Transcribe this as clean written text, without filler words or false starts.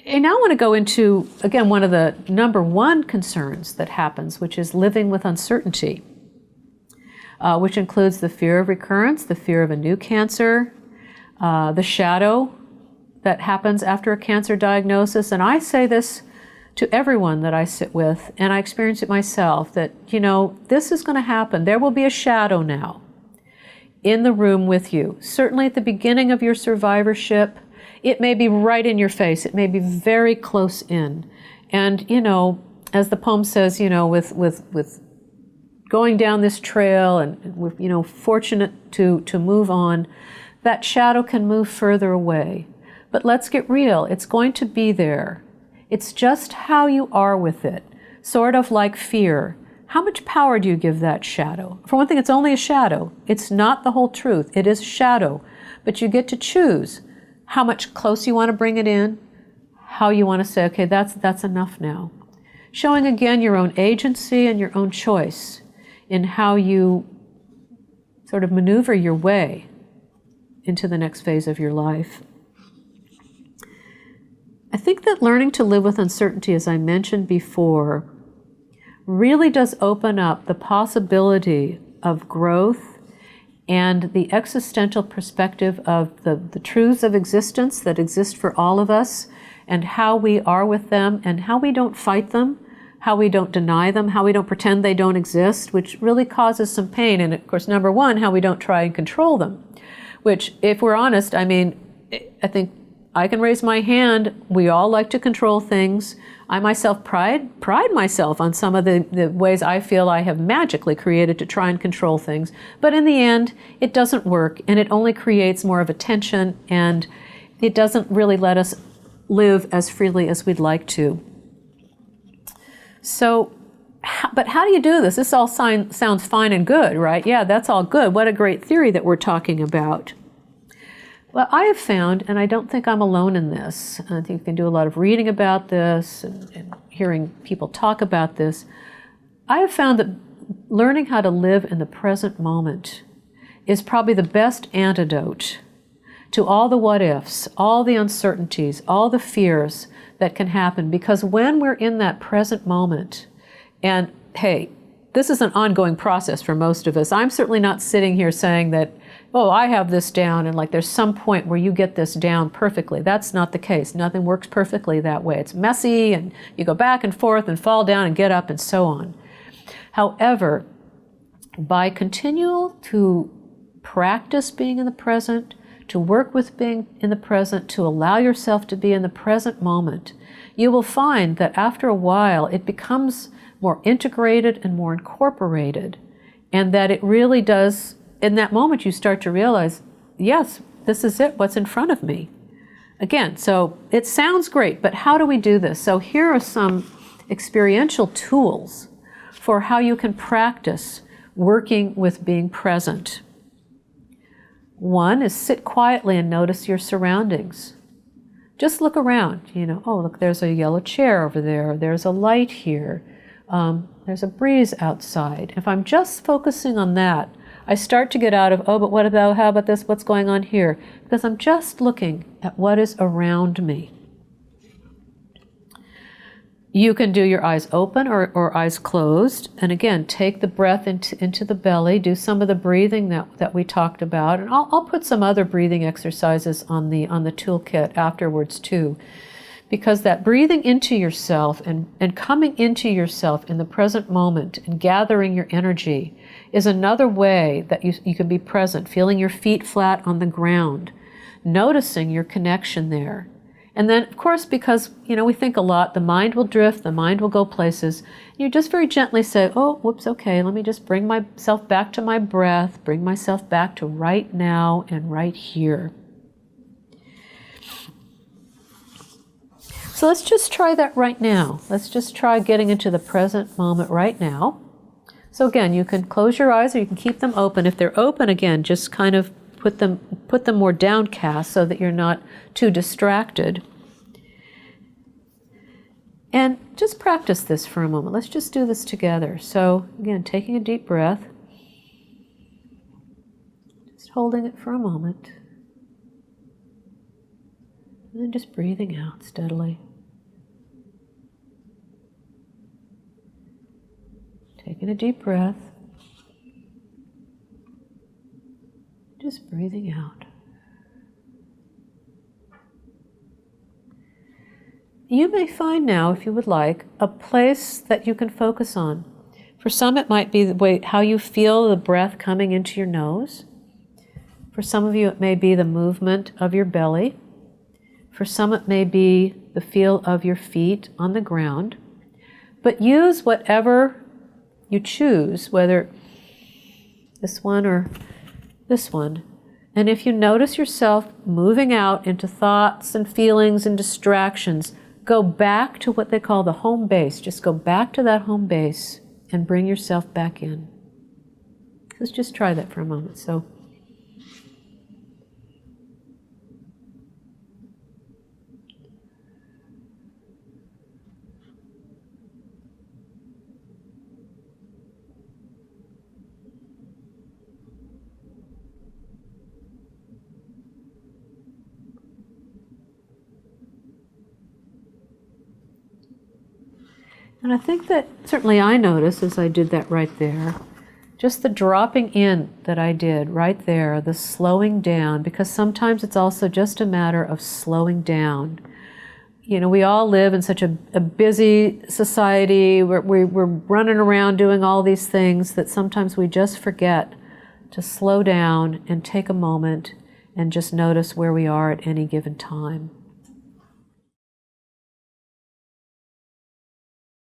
I now want to go into, again, one of the number one concerns that happens, which is living with uncertainty, which includes the fear of recurrence, the fear of a new cancer, the shadow that happens after a cancer diagnosis. And I say this to everyone that I sit with, and I experience it myself, that, this is going to happen. There will be a shadow now in the room with you. Certainly at the beginning of your survivorship, it may be right in your face. It may be very close in. And, as the poem says, with going down this trail and we're, fortunate to move on, that shadow can move further away. But let's get real. It's going to be there. It's just how you are with it. Sort of like fear. How much power do you give that shadow? For one thing, it's only a shadow. It's not the whole truth. It is a shadow. But you get to choose how much close you want to bring it in, how you want to say, okay, that's enough now. Showing again your own agency and your own choice in how you sort of maneuver your way into the next phase of your life. I think that learning to live with uncertainty, as I mentioned before, really does open up the possibility of growth and the existential perspective of the truths of existence that exist for all of us, and how we are with them, and how we don't fight them, how we don't deny them, how we don't pretend they don't exist, which really causes some pain. And of course, number one, how we don't try and control them, which, if we're honest, I think I can raise my hand. We all like to control things. I myself pride myself on some of the ways I feel I have magically created to try and control things. But in the end, it doesn't work, and it only creates more of a tension, and it doesn't really let us live as freely as we'd like to. So, but how do you do this? This all sounds fine and good, right? Yeah, that's all good. What a great theory that we're talking about. Well, I have found, and I don't think I'm alone in this, I think you can do a lot of reading about this and hearing people talk about this. I have found that learning how to live in the present moment is probably the best antidote to all the what ifs, all the uncertainties, all the fears that can happen. Because when we're in that present moment, and hey, this is an ongoing process for most of us. I'm certainly not sitting here saying that, oh, I have this down, and like there's some point where you get this down perfectly. That's not the case. Nothing works perfectly that way. It's messy, and you go back and forth and fall down and get up and so on. However, by continual to practice being in the present, to work with being in the present, to allow yourself to be in the present moment, you will find that after a while it becomes more integrated and more incorporated, and that it really does, in that moment you start to realize, yes, this is it, what's in front of me. Again, so it sounds great, but how do we do this? So here are some experiential tools for how you can practice working with being present. One is sit quietly and notice your surroundings. Just look around, oh, look, there's a yellow chair over there, there's a light here, there's a breeze outside. If I'm just focusing on that, I start to get out of, oh, but how about this, what's going on here? Because I'm just looking at what is around me. You can do your eyes open or eyes closed. And again, take the breath into the belly, do some of the breathing that we talked about. And I'll put some other breathing exercises on the toolkit afterwards too. Because that breathing into yourself and coming into yourself in the present moment and gathering your energy is another way that you can be present, feeling your feet flat on the ground, noticing your connection there. And then, of course, because, we think a lot, the mind will drift, the mind will go places. You just very gently say, oh, whoops, okay, let me just bring myself back to my breath, bring myself back to right now and right here. So let's just try that right now. Let's just try getting into the present moment right now. So again, you can close your eyes or you can keep them open. If they're open, again, just kind of put them more downcast so that you're not too distracted. And just practice this for a moment. Let's just do this together. So again, taking a deep breath, just holding it for a moment. And then just breathing out steadily. Taking a deep breath. Just breathing out. You may find now, if you would like, a place that you can focus on. For some, it might be the way how you feel the breath coming into your nose. For some of you, it may be the movement of your belly. For some, it may be the feel of your feet on the ground. But use whatever you choose, whether this one or this one. And if you notice yourself moving out into thoughts and feelings and distractions, go back to what they call the home base. Just go back to that home base and bring yourself back in. Let's just try that for a moment. So, and I think that certainly I noticed as I did that right there, just the dropping in that I did right there, the slowing down, because sometimes it's also just a matter of slowing down. You know, we all live in such a busy society, we're running around doing all these things that sometimes we just forget to slow down and take a moment and just notice where we are at any given time.